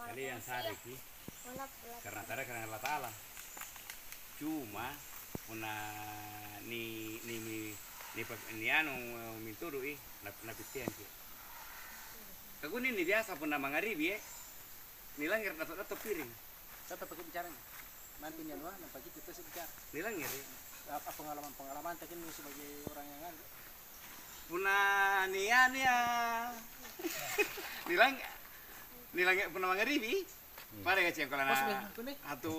kalian sadar ki karena tara karena Allah Taala cuma una ni anu mintudu na pitian ki kaguni ni biasa pun nama ngaribi ni langir dato piring Tetap pakai bicara nanti nih nampak gitu terus bicara ni langir apa pengalaman tapi ini sebagai orang yang ada puna nia nilang puna mangaribi pada kacang kolana atau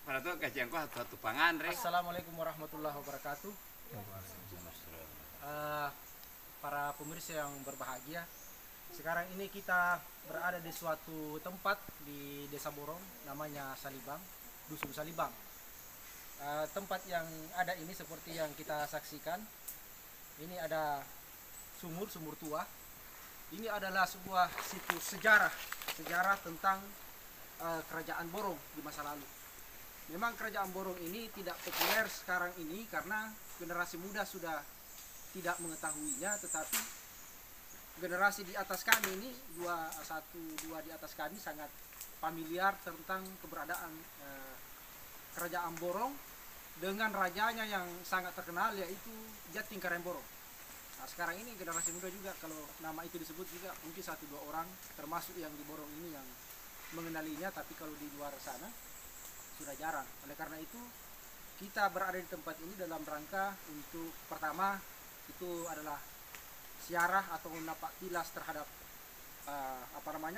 pada tu kacang ko atau pangan re. Assalamualaikum warahmatullahi wabarakatuh. Para pemirsa yang berbahagia, sekarang ini kita berada di suatu tempat di Desa Borong, namanya Salibang, Dusun Salibang. Tempat yang ada ini seperti yang kita saksikan, ini ada sumur tua. Ini adalah sebuah situs sejarah tentang kerajaan Borong di masa lalu. Memang kerajaan Borong ini tidak populer sekarang ini karena generasi muda sudah tidak mengetahuinya, tetapi generasi di atas kami ini, dua di atas kami sangat familiar tentang keberadaan kerajaan Borong dengan rajanya yang sangat terkenal yaitu Jatingkaren Borong. Nah, sekarang ini generasi muda juga kalau nama itu disebut juga mungkin 1-2 orang termasuk yang di Borong ini yang mengenalinya, tapi kalau di luar sana sudah jarang. Oleh karena itu kita berada di tempat ini dalam rangka untuk pertama itu adalah siarah atau napak tilas terhadap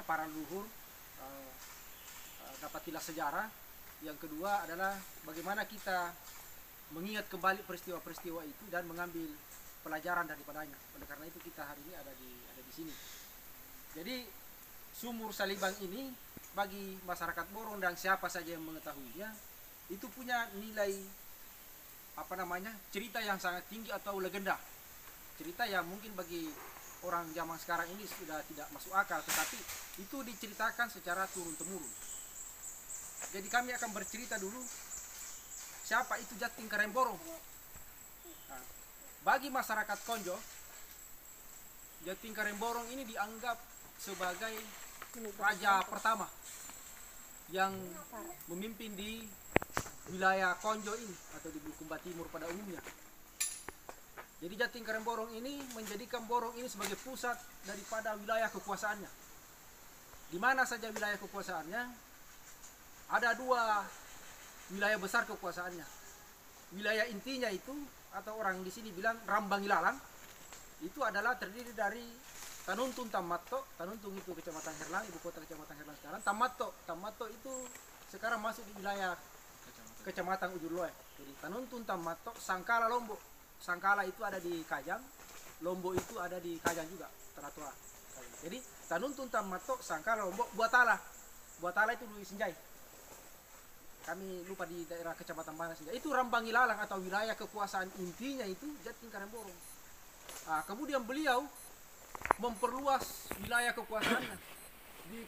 para leluhur, napak tilas sejarah. Yang kedua adalah bagaimana kita mengingat kembali peristiwa-peristiwa itu dan mengambil pelajaran daripadanya. Oleh karena itu kita hari ini ada di sini. Jadi sumur Salibang ini bagi masyarakat Borong dan siapa saja yang mengetahuinya itu punya nilai cerita yang sangat tinggi atau legenda. Cerita yang mungkin bagi orang zaman sekarang ini sudah tidak masuk akal, tetapi itu diceritakan secara turun-temurun. Jadi kami akan bercerita dulu siapa itu Jatingkaren Borong. Nah, bagi masyarakat Konjo, Jatingkaren Borong ini dianggap sebagai raja pertama yang memimpin di wilayah Konjo ini atau di Bulukumba Timur pada umumnya. Jadi Jatingkaren Borong ini menjadikan Borong ini sebagai pusat daripada wilayah kekuasaannya. Di mana saja wilayah kekuasaannya, ada 2 wilayah besar kekuasaannya. Wilayah intinya itu atau orang di sini bilang Rambangilalang itu adalah terdiri dari Tanuntun Tammatto. Tanuntun itu Kecamatan Herlang, ibu kota Kecamatan Herlang sekarang. Tammatto itu sekarang masuk di wilayah Kecamatan Ujurloe. Jadi Tanuntun Tammatto, Sangkala Lombok. Sangkala itu ada di Kajang, Lombok itu ada di Kajang juga, Teratua. Jadi Tanuntun Tammatto, Sangkala Lombok, Buatala. Buatala itu di Sinjai. Kami lupa di daerah Kecamatan mana Sinjai. Itu Rambangilalang atau wilayah kekuasaan intinya itu Jatingkaren Borong. Nah, kemudian beliau memperluas wilayah kekuasaannya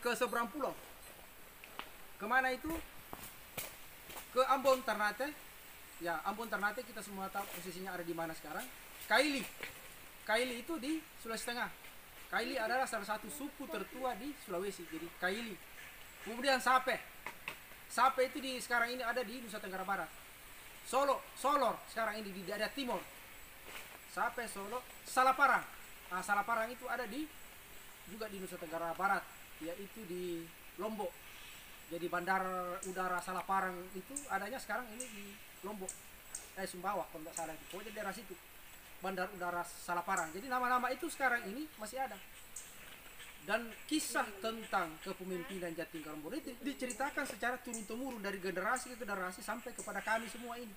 ke seberang pulau. Kemana itu? Ke Ambon Ternate. Ya, Ambon Ternate kita semua tahu posisinya ada di mana sekarang. Kaili itu di Sulawesi Tengah. Kaili adalah salah satu suku tertua di Sulawesi. Jadi Kaili. Kemudian Sape itu sekarang ini ada di Nusa Tenggara Barat. Solor sekarang ini di daerah timur. Sape, Solo, Salaparang. Nah, Salaparang itu ada juga di Nusa Tenggara Barat, yaitu di Lombok. Jadi bandar udara Salaparang itu adanya sekarang ini di Lombok, Sumbawa kalau tidak salah, pokoknya daerah situ, bandar udara Salaparang. Jadi nama-nama itu sekarang ini masih ada. Dan kisah tentang kepemimpinan Jatingkaren Borong itu diceritakan secara turun-temurun dari generasi ke generasi sampai kepada kami semua ini.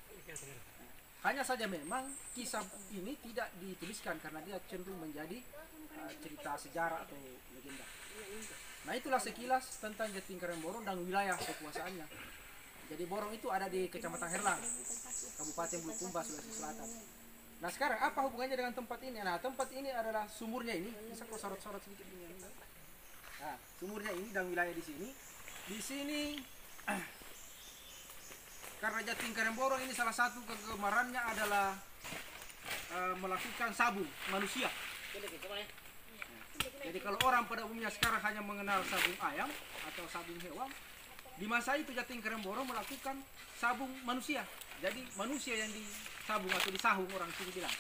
Hanya saja memang kisah ini tidak dituliskan karena dia cenderung menjadi cerita sejarah atau legenda. Nah, itulah sekilas tentang Jatingkaren Borong dan wilayah kekuasaannya. Jadi Borong itu ada di Kecamatan Herlang, Kabupaten Bulukumba, Sulawesi Selatan. Nah, sekarang apa hubungannya dengan tempat ini? Nah, tempat ini adalah sumurnya ini. Bisa kau sorot-sorot sedikit ini. Nah, sumurnya ini dan wilayah di sini. Di sini karena Jatingkaren Borong ini salah satu kegemarannya adalah melakukan sabung manusia. Jadi kalau orang pada umumnya sekarang hanya mengenal sabung ayam atau sabung hewan, di masa itu Jating Karemborong melakukan sabung manusia. Jadi manusia yang disabung atau disahung orang sini bilang.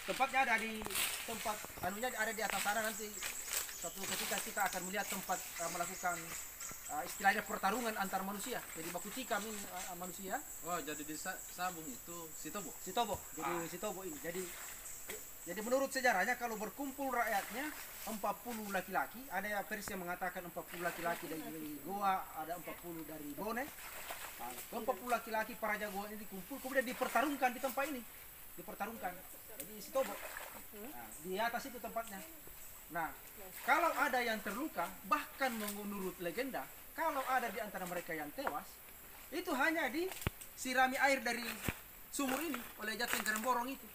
Tempatnya ada di tempat anunya ada di atas sana, nanti suatu ketika kita akan melihat tempat melakukan istilahnya pertarungan antar manusia. Jadi baku cikam ini manusia. Oh, jadi di sabung itu Sitobo. Sitobo. Jadi Sitobo ini. Jadi menurut sejarahnya kalau berkumpul rakyatnya 40 laki-laki, ada versi yang mengatakan 40 laki-laki dari Goa, ada 40 dari Bone. 40 laki-laki para jagoan ini dikumpul, kemudian dipertarungkan di tempat ini. Dipertarungkan. Jadi Sitobo. Nah, di atas itu tempatnya. Nah, kalau ada yang terluka, bahkan menurut legenda, kalau ada di antara mereka yang tewas, itu hanya disirami air dari sumur ini oleh Jating Karemborong itu.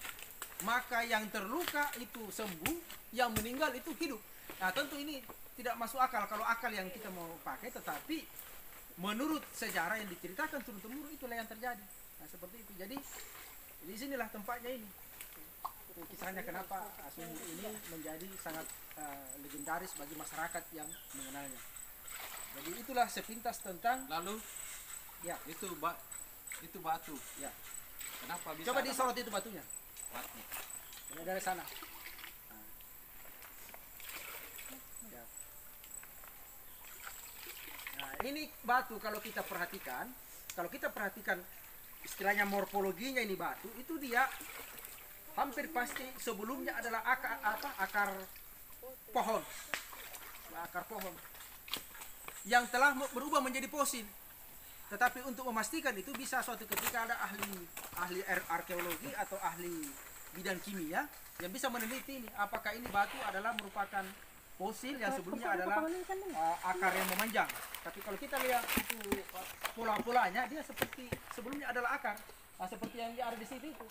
Maka yang terluka itu sembuh, yang meninggal itu hidup. Nah, tentu ini tidak masuk akal kalau akal yang kita mau pakai, tetapi menurut sejarah yang diceritakan turun-temurun itulah yang terjadi. Nah, seperti itu. Jadi di sinilah tempatnya ini. Kisahnya kenapa sumur ini menjadi sangat legendaris bagi masyarakat yang mengenalnya. Jadi itulah sepintas tentang. Lalu Ya, itu batu. ya. Kenapa bisa Coba ada disorot itu batunya. batu? Dari sana. Ya. Nah, ini batu kalau kita perhatikan istilahnya morfologinya ini batu, itu dia hampir pasti sebelumnya adalah akar pohon. Akar pohon yang telah berubah menjadi fosil. Tetapi untuk memastikan itu bisa suatu ketika ada ahli arkeologi atau ahli bidang kimia yang bisa meneliti ini, apakah ini batu adalah merupakan fosil yang sebelumnya adalah akar yang memanjang. Tapi kalau kita lihat itu pola-polanya, dia seperti sebelumnya adalah akar. Nah, seperti yang ada di situ itu.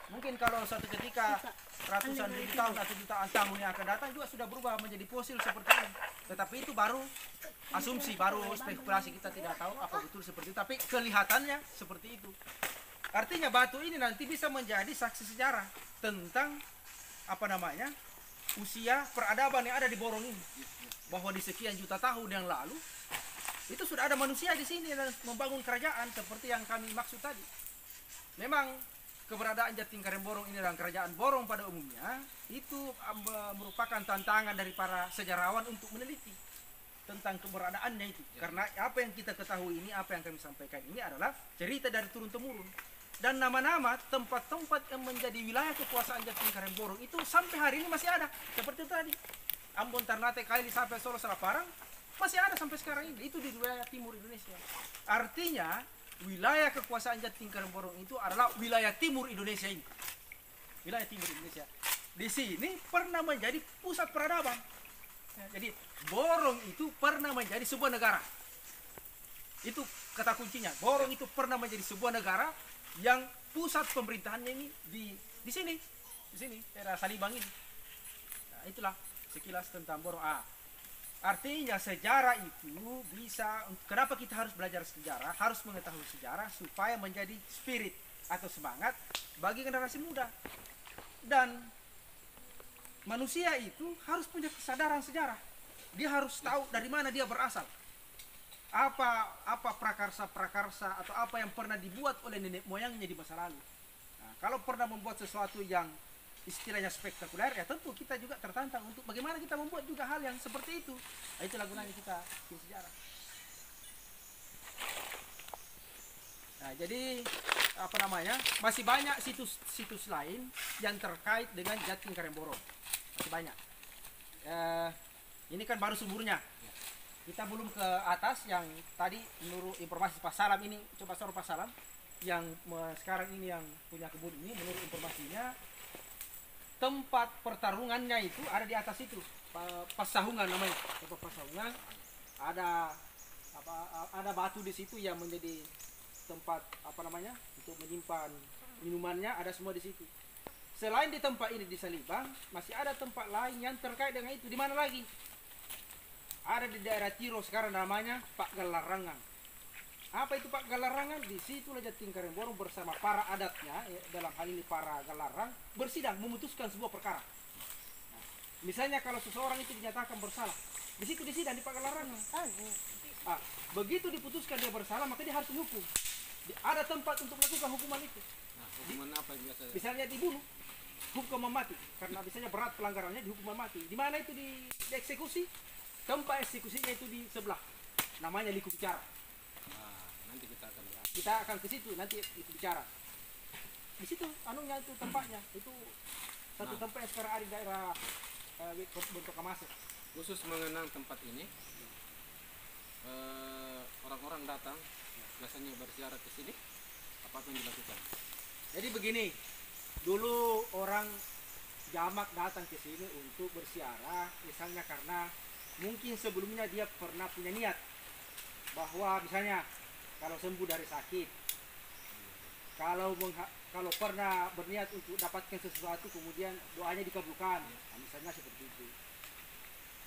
Mungkin kalau suatu ketika ratusan ribu tahun atau jutaan tahun yang akan datang juga sudah berubah menjadi fosil seperti ini. Tetapi itu baru asumsi, baru spekulasi, kita tidak tahu apa betul seperti itu. Tapi kelihatannya seperti itu. Artinya batu ini nanti bisa menjadi saksi sejarah tentang usia peradaban yang ada di Borong ini. Bahwa di sekian juta tahun yang lalu itu sudah ada manusia di sini dan membangun kerajaan seperti yang kami maksud tadi. Memang keberadaan Jating Karemborong ini dan kerajaan Borong pada umumnya itu merupakan tantangan dari para sejarawan untuk meneliti tentang keberadaannya itu. Karena apa yang kita ketahui ini, apa yang kami sampaikan ini adalah cerita dari turun-temurun. Dan nama-nama tempat-tempat yang menjadi wilayah kekuasaan Jating Karemborong itu sampai hari ini masih ada. Seperti itu tadi. Ambon, Ternate, Kaili, sampai Solo, Seraparang masih ada sampai sekarang ini. Itu di wilayah timur Indonesia. Artinya wilayah kekuasaan Jating Karemborong itu adalah wilayah timur Indonesia ini. Wilayah timur Indonesia. Di sini pernah menjadi pusat peradaban. Jadi Borong itu pernah menjadi sebuah negara. Itu kata kuncinya. Borong itu pernah menjadi sebuah negara yang pusat pemerintahannya ini di sini. Di sini, daerah Salibang ini. Nah, itulah sekilas tentang Borong. Artinya sejarah itu bisa, kenapa kita harus belajar sejarah, harus mengetahui sejarah supaya menjadi spirit atau semangat bagi generasi muda. Dan manusia itu harus punya kesadaran sejarah. Dia harus tahu dari mana dia berasal. Apa prakarsa-prakarsa atau apa yang pernah dibuat oleh nenek moyangnya di masa lalu. Nah, kalau pernah membuat sesuatu yang istilahnya spektakuler, ya tentu kita juga tertantang untuk bagaimana kita membuat juga hal yang seperti itu. Nah, itulah gunanya kita bikin sejarah. Nah, jadi masih banyak situs-situs lain yang terkait dengan Jating Karemborong. Masih banyak. Ini kan baru sumurnya. Kita belum ke atas yang tadi menurut informasi Pak Salam ini, coba sorot Pak Salam yang sekarang ini yang punya kebun ini, menurut informasinya tempat pertarungannya itu ada di atas itu, Pasahungan namanya. Tempat Pasahungan ada batu di situ yang menjadi tempat untuk menyimpan minumannya, ada semua di situ. Selain di tempat ini di Salibang, masih ada tempat lain yang terkait dengan itu. Di mana lagi? Ada di daerah Tiro sekarang namanya Pak Galarangan. Apa itu Pak Galarangan? Di situlah Jating Karemborong bersama para adatnya, dalam hal ini para Galarang, bersidang memutuskan sebuah perkara. Nah, Misalnya kalau seseorang itu dinyatakan bersalah, di situ disidang di pagelaran. Begitu diputuskan dia bersalah, maka dia harus dihukum. Ada tempat untuk melakukan hukuman itu. Nah, hukuman apa yang biasa? Misalnya dibunuh, hukuman mati. Karena misalnya berat pelanggarannya, dihukuman mati. Di mana itu dieksekusi? Tempat eksekusinya itu di sebelah. Namanya liku bicara. Nah, nanti kita akan lihat. Kita akan ke situ nanti itu bicara. Di situ anunya itu tempatnya. Itu satu tempat yang sekarang ada di daerah bentuk Kamase. Khusus mengenang tempat ini, orang-orang datang biasanya berziarah ke sini. Apa yang dilakukan? Jadi begini, dulu orang jamak datang ke sini untuk bersiarah, misalnya karena mungkin sebelumnya dia pernah punya niat bahwa misalnya kalau sembuh dari sakit, kalau pernah berniat untuk dapatkan sesuatu kemudian doanya dikabulkan, nah, misalnya seperti itu.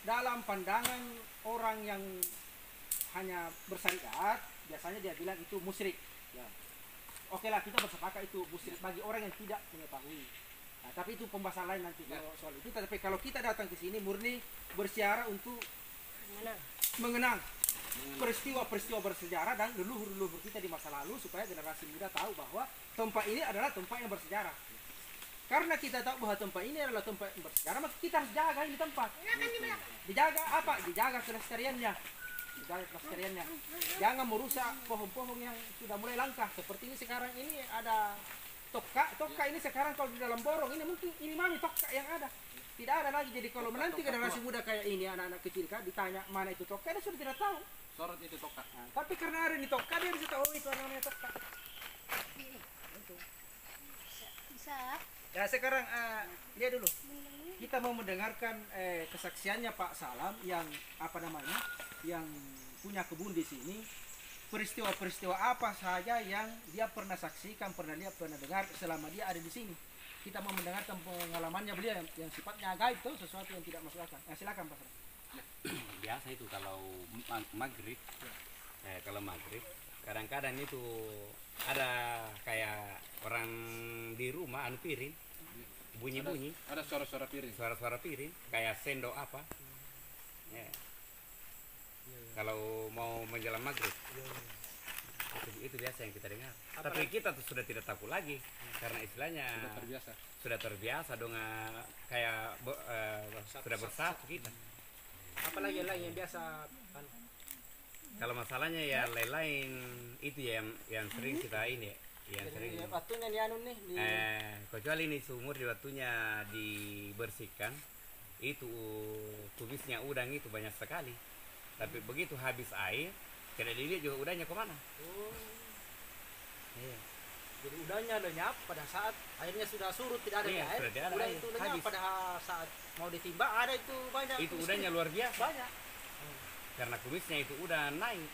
Dalam pandangan orang yang hanya bersyariat, biasanya dia bilang itu musyrik. Ya. Oke lah, kita bersepakat itu musyrik bagi orang yang tidak mengetahui. Nah, tapi itu pembahasan lain nanti kalau soal itu. Tapi kalau kita datang ke sini murni bersiarah untuk mengenang peristiwa-peristiwa bersejarah dan leluhur-leluhur kita di masa lalu supaya generasi muda tahu bahwa tempat ini adalah tempat yang bersejarah. Karena kita tahu bahwa tempat ini adalah tempat yang bersejarah, maka kita harus jaga ini tempat. Dijaga apa? Dijaga kelestariannya. Jangan merusak pohon-pohon yang sudah mulai langka. Seperti ini sekarang ini ada toka ini sekarang kalau di dalam borong ini mungkin ini mami toka yang ada. Tidak ada lagi. Jadi kalau menanti generasi muda kayak ini anak-anak kecil kan ditanya mana itu toka, dia sudah tidak tahu. Sorot itu toka. Nah, tapi karena ada ini toka dia bisa tahu itu namanya toka. Bisa. Ya sekarang dia dulu. Kita mau mendengarkan kesaksiannya Pak Salam yang apa namanya, yang punya kebun di sini. Peristiwa-peristiwa apa saja yang dia pernah saksikan, pernah lihat, pernah dengar selama dia ada di sini. Kita mau mendengarkan pengalamannya beliau yang sifatnya gaib itu sesuatu yang tidak masuk akal. Silakan Pak Salam. Biasa itu kalau maghrib, kalau maghrib kadang-kadang itu ada kayak orang di rumah anu piring bunyi-bunyi, Ada suara-suara piring. suara-suara piring kayak sendok apa ya. Kalau mau menjelang maghrib itu biasa yang kita dengar. Tapi kita tuh sudah tidak takut lagi karena istilahnya sudah terbiasa dengan kayak sudah bersatu kita. Apalagi lain yang biasa kan. Kalau masalahnya ya lain-lain itu yang sering kita ini yang sering Waktunya nih anu nih di kecuali ini sumur di waktunya dibersihkan itu kubisnya udang itu banyak sekali, tapi begitu habis air tidak dilihat juga udangnya kemana. Iya. Jadi udangnya lenyap pada saat airnya sudah surut, tidak ada Iya, air. sudah tidak ada Udang air. itu lenyap Habis. pada saat mau ditimba ada itu banyak. Itu udangnya luar biasa banyak. karena kumisnya itu udah naik.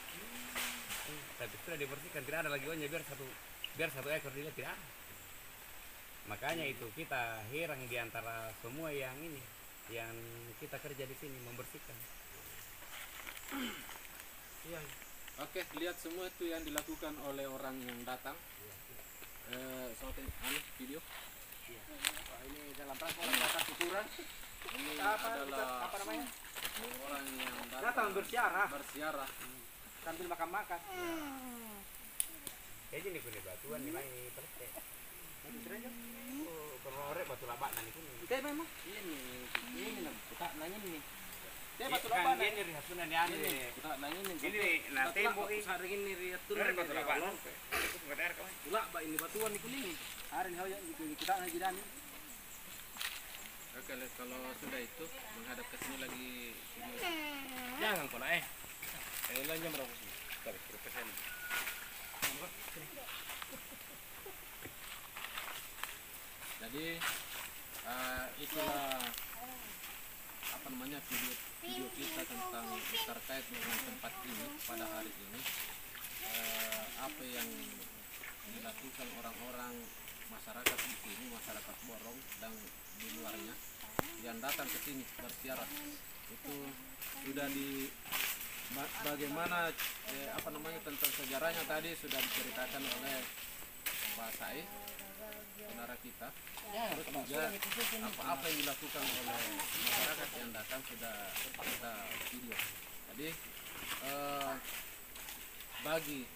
Tapi sudah dibersihkan tidak ada lagi udangnya biar satu ekor dilihat tidak ada. Makanya itu kita heran di antara semua yang ini yang kita kerja di sini membersihkan. Iya. Oke, lihat semua itu yang dilakukan oleh orang yang datang. Soalnya video. Ini dalam rangka orang datang syukuran. Ini Apa adalah namanya? orang yang Datang bersiarah bersiarah. sambil makan-makan. Jadi ini kuning batuan nih main pelete. Oh, berorek batu labak nani kuning. Itu memang. Ini kita nanya ini. Dia batu Kan laban. ini rihasunan ni ane. Kita nanya ini. Ini nah tembok ini. Hari ini lihat tuh Ini batu labak. Itu bukan air kawan. Pula ba ini batuan ni kuning. Hari ini yang kita lagi dan Oke, kalau sudah itu menghadap ke sini lagi sini. Jangan kau naik. Kailannya berapa sih? Tapi persen. Jadi itulah apa namanya video kita tentang terkait dengan tempat ini pada hari ini. Apa yang dilakukan orang-orang masyarakat di sini, masyarakat Borong dan di luarnya yang datang ke sini bersiarah itu sudah bagaimana apa namanya tentang sejarahnya tadi sudah diceritakan oleh Pak Said. saudara kita, terus juga apa-apa yang dilakukan oleh masyarakat yang datang sudah kita video. Jadi bagi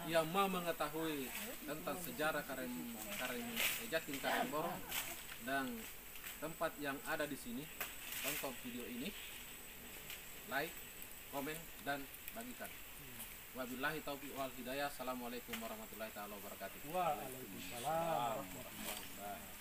yang mau mengetahui tentang sejarah Jatim Karemboro dan tempat yang ada di sini, tonton video ini, like, komen, dan bagikan. Wabillahi taufiq wal hidayah. Assalamualaikum warahmatullahi taala wabarakatuh. Waalaikumsalam warahmatullahi wabarakatuh.